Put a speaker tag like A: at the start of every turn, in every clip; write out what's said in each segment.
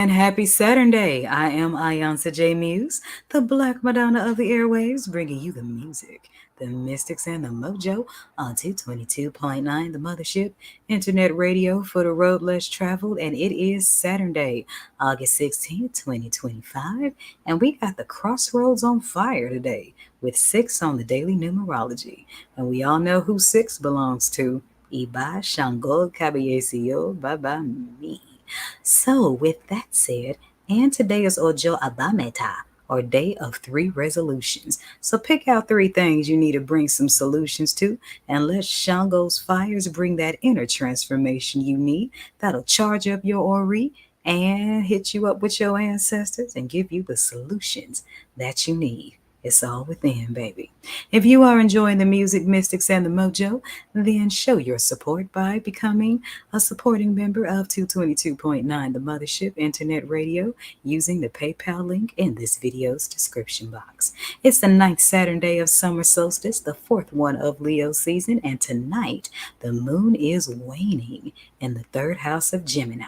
A: And happy Saturday. I am iiYansaje Muse, the Black Madonna of the airwaves, bringing you the music, the mystics, and the mojo on 222.9 The Mothership, internet radio for the road less traveled. And it is Saturday, August 16th, 2025. And we got the Crossroads on fire today with 6 on the daily numerology. And we all know who 6 belongs to. Iba Esu, bye me. So, with that said, and today is Ojo Abameta, or Day of 3 Resolutions. So, pick out 3 things you need to bring some solutions to, and let Shango's fires bring that inner transformation you need that'll charge up your Ori and hit you up with your ancestors and give you the solutions that you need. It's all within, baby. If you are enjoying the music, mystics, and the mojo, then show your support by becoming a supporting member of 222.9 The Mothership Internet Radio using the PayPal link in this video's description box. It's the 9th Saturday of summer solstice, the 4th one of Leo season, and tonight the moon is waning in the 3rd house of Gemini.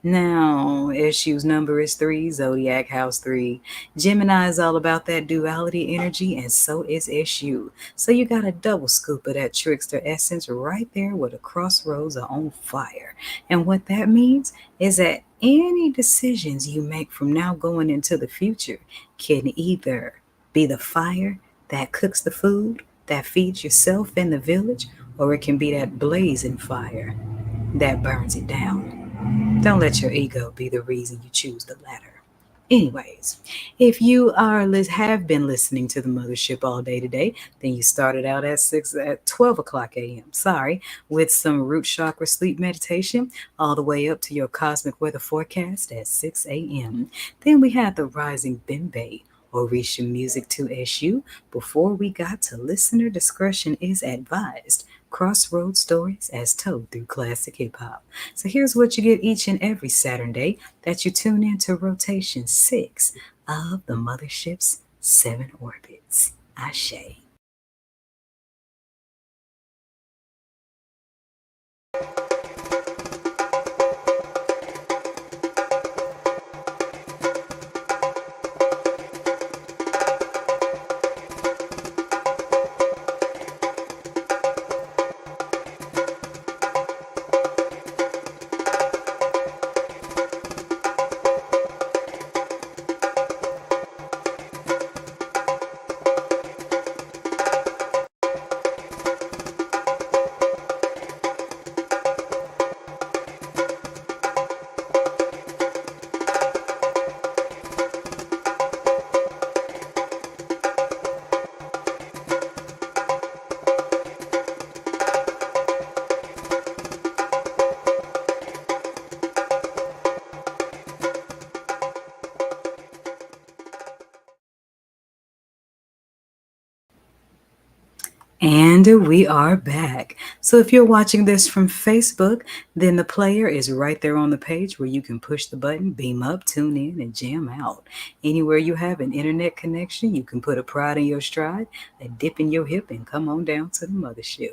A: Now, Issue's number is 3, Zodiac House 3. Gemini is all about that duality energy, and so is Issue. So you got a double scoop of that trickster essence right there where the crossroads are on fire. And what that means is that any decisions you make from now going into the future can either be the fire that cooks the food, that feeds yourself and the village, or it can be that blazing fire that burns it down. Don't let your ego be the reason you choose the latter. Anyways, if you have been listening to the mothership all day today, then you started out at 12 o'clock a.m. With some root chakra sleep meditation all the way up to your cosmic weather forecast at 6 a.m. Then we had the rising Bimbe Orisha music to issue before we got to listener discretion is advised. Crossroad stories as told through classic hip hop. So here's what you get each and every Saturday that you tune in to rotation 6 of the Mothership's 7 orbits. Ashe. And we are back. So if you're watching this from Facebook, then the player is right there on the page where you can push the button, beam up, tune in, and jam out. Anywhere you have an internet connection, you can put a pride in your stride, a dip in your hip, and come on down to the mothership.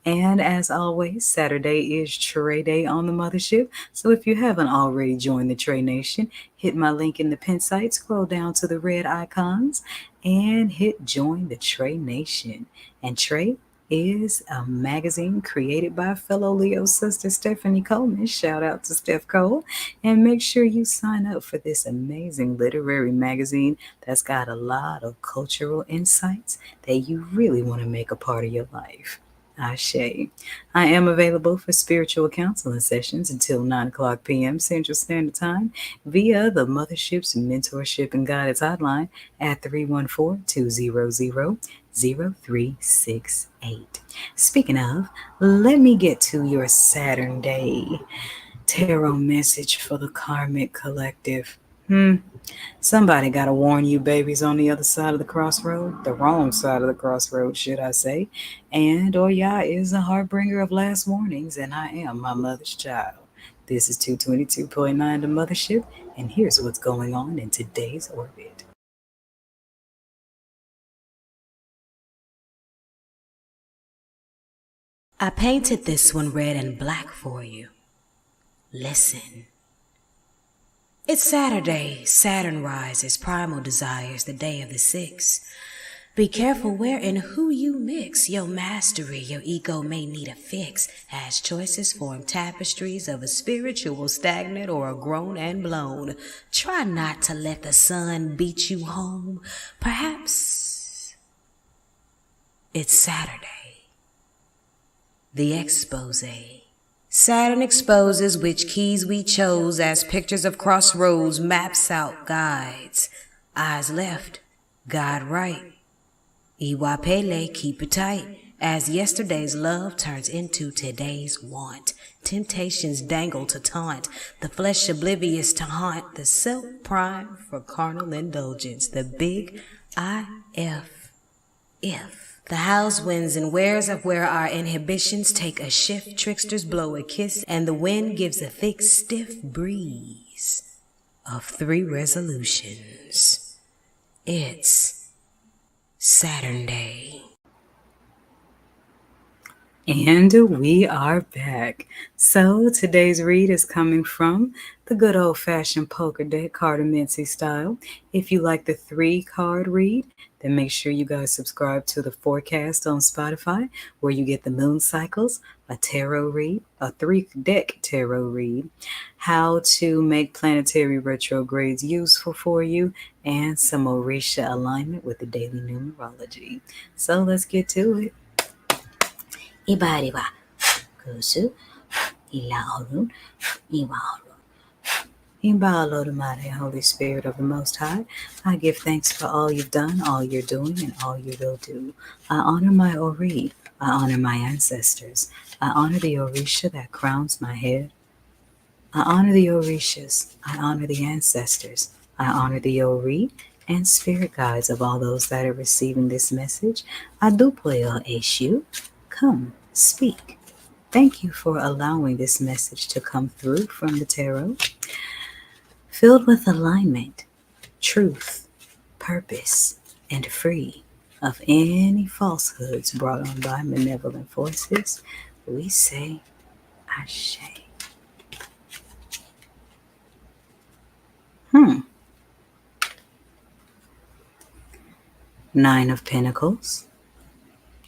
A: And as always, Saturday is Trey Day on the Mothership. So if you haven't already joined the Trey Nation, hit my link in the pin site, scroll down to the red icons, and hit join the Trey Nation. And Trey is a magazine created by fellow Leo sister Stephanie Coleman. Shout out to Steph Cole. And make sure you sign up for this amazing literary magazine that's got a lot of cultural insights that you really want to make a part of your life. Ashe. I am available for spiritual counseling sessions until 9 o'clock p.m. Central Standard Time via the Mothership's Mentorship and Guidance Hotline at 314-200-0368. Speaking of, let me get to your Saturn Day tarot message for the Karmic Collective. Somebody got to warn you babies on the other side of the crossroad, the wrong side of the crossroad, should I say. And Oya is a heartbringer of last warnings, and I am my mother's child. This is 222.9 The Mothership, and here's what's going on in today's orbit. I painted this one red and black for you. Listen. It's Saturday. Saturn rises, primal desires, the day of the six. Be careful where and who you mix. Your mastery, your ego may need a fix, as choices form tapestries of a spiritual stagnant or a grown and blown. Try not to let the sun beat you home. Perhaps it's Saturday. The expose. Saturn exposes which keys we chose as pictures of crossroads, maps out guides. Eyes left, guide right. Iwa Pele, keep it tight, as yesterday's love turns into today's want. Temptations dangle to taunt, the flesh oblivious to haunt, the self prime for carnal indulgence, the big if. The house wins and wears of where our inhibitions take a shift, tricksters blow a kiss, and the wind gives a thick, stiff breeze of 3 resolutions. It's Saturn Day. And we are back. So today's read is coming from the good old-fashioned poker deck, Cartomancy style. If you like the 3-card read, then make sure you guys subscribe to the Forecast on Spotify, where you get the moon cycles, a tarot read, a 3-deck tarot read, how to make planetary retrogrades useful for you, and some Orisha alignment with the daily numerology. So let's get to it. Iba Esu, Iba Esu, Holy Spirit of the Most High, I give thanks for all you've done, all you're doing, and all you will do. I honor my Ori. I honor my ancestors. I honor the Orisha that crowns my head. I honor the Orishas. I honor the ancestors. I honor the Ori and spirit guides of all those that are receiving this message. Iba Esu. Come, speak. Thank you for allowing this message to come through from the tarot. Filled with alignment, truth, purpose, and free of any falsehoods brought on by malevolent forces, we say Ashe. 9 of Pentacles.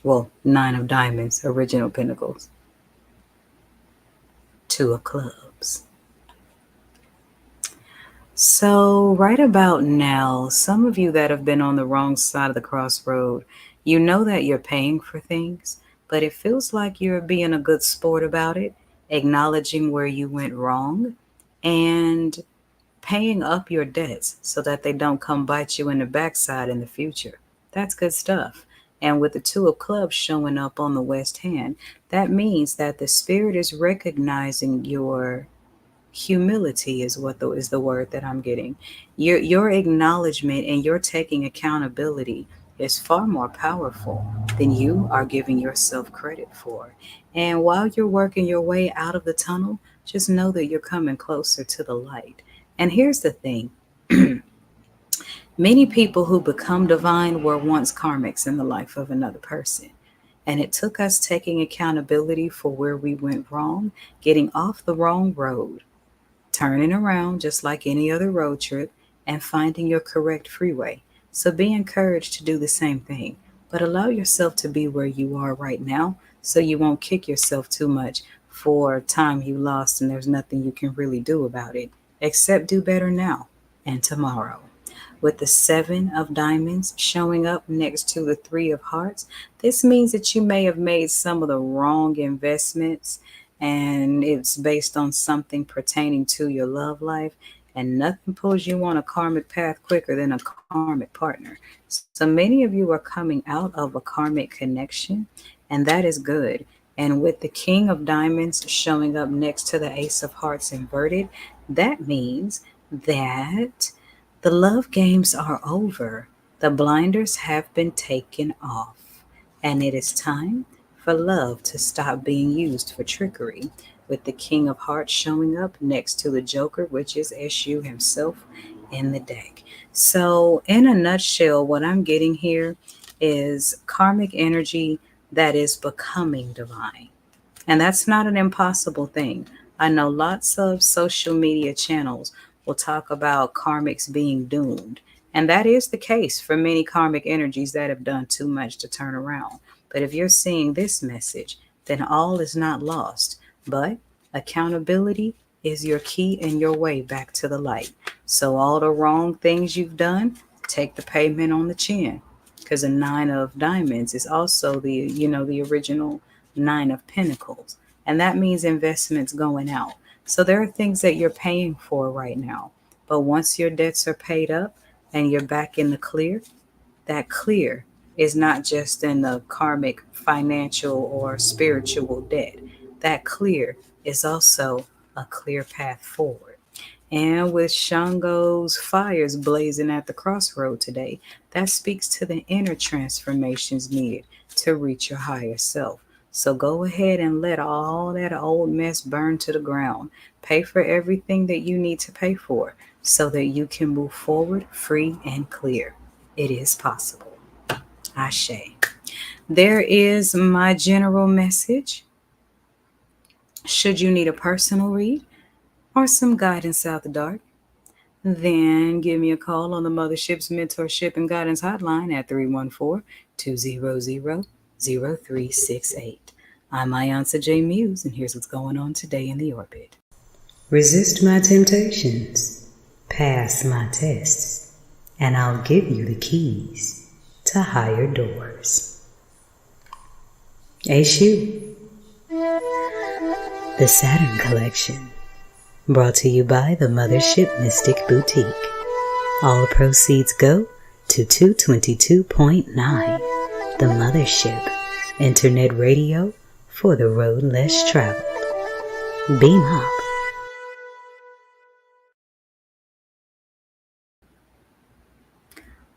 A: Well, 9 of Diamonds, original Pentacles. 2 of Clubs. So right about now, some of you that have been on the wrong side of the crossroad, you know that you're paying for things, but it feels like you're being a good sport about it, acknowledging where you went wrong, and paying up your debts so that they don't come bite you in the backside in the future. That's good stuff. And with the 2 of Clubs showing up on the west hand, that means that the spirit is recognizing your humility is the word that I'm getting. Your acknowledgement and your taking accountability is far more powerful than you are giving yourself credit for. And while you're working your way out of the tunnel, just know that you're coming closer to the light. And here's the thing. Many people who become divine were once karmics in the life of another person. And it took us taking accountability for where we went wrong, getting off the wrong road, turning around just like any other road trip, and finding your correct freeway. So be encouraged to do the same thing, but allow yourself to be where you are right now so you won't kick yourself too much for time you lost and there's nothing you can really do about it, except do better now and tomorrow. With the 7 of Diamonds showing up next to the 3 of Hearts, this means that you may have made some of the wrong investments, and it's based on something pertaining to your love life, and nothing pulls you on a karmic path quicker than a karmic partner. So many of you are coming out of a karmic connection, and that is good. And with the King of Diamonds showing up next to the Ace of Hearts inverted, that means that the love games are over. The blinders have been taken off, and it is time for love to stop being used for trickery, with the King of Hearts showing up next to the Joker, which is Esu himself in the deck. So in a nutshell, what I'm getting here is karmic energy that is becoming divine. And that's not an impossible thing. I know lots of social media channels will talk about karmics being doomed. And that is the case for many karmic energies that have done too much to turn around. But if you're seeing this message, then all is not lost. But accountability is your key and your way back to the light. So all the wrong things you've done, take the payment on the chin. Because a 9 of diamonds is also the original 9 of pentacles. And that means investments going out. So there are things that you're paying for right now. But once your debts are paid up and you're back in the clear, that clear is not just in the karmic, financial, or spiritual debt. That clear is also a clear path forward. And with Shango's fires blazing at the crossroad today, that speaks to the inner transformations needed to reach your higher self. So go ahead and let all that old mess burn to the ground. Pay for everything that you need to pay for so that you can move forward free and clear. It is possible. Ashe. There is my general message. Should you need a personal read or some guidance out the dark, then give me a call on the Mothership's Mentorship and Guidance Hotline at 314-200-0368. I'm iiYansaje Muse, and here's what's going on today in the orbit. Resist my temptations, pass my tests, and I'll give you the keys to higher doors. Esu. The Saturn Collection. Brought to you by the Mothership Mystic Boutiq. All proceeds go to 222.9 The Mothership, internet radio for the road less traveled. Beam up.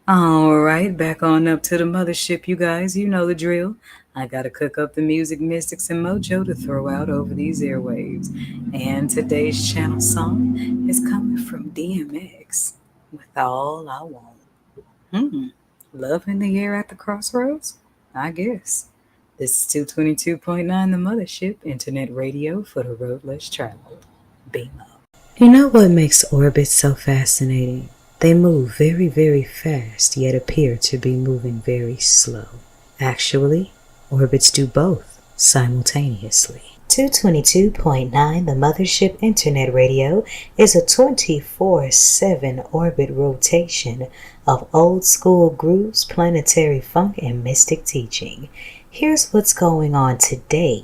A: All right, back on up to the Mothership, you guys. You know the drill. I got to cook up the music, mystics, and mojo to throw out over these airwaves. And today's channel song is coming from DMX with All I Want. Love in the air at the crossroads? I guess. This is 222.9 The Mothership, internet radio for the road less traveled. Beam up. You know what makes orbits so fascinating? They move very, very fast, yet appear to be moving very slow. Actually, orbits do both simultaneously. 222.9 The Mothership Internet Radio is a 24/7 orbit rotation of old school grooves, planetary funk, and mystic teaching. Here's what's going on today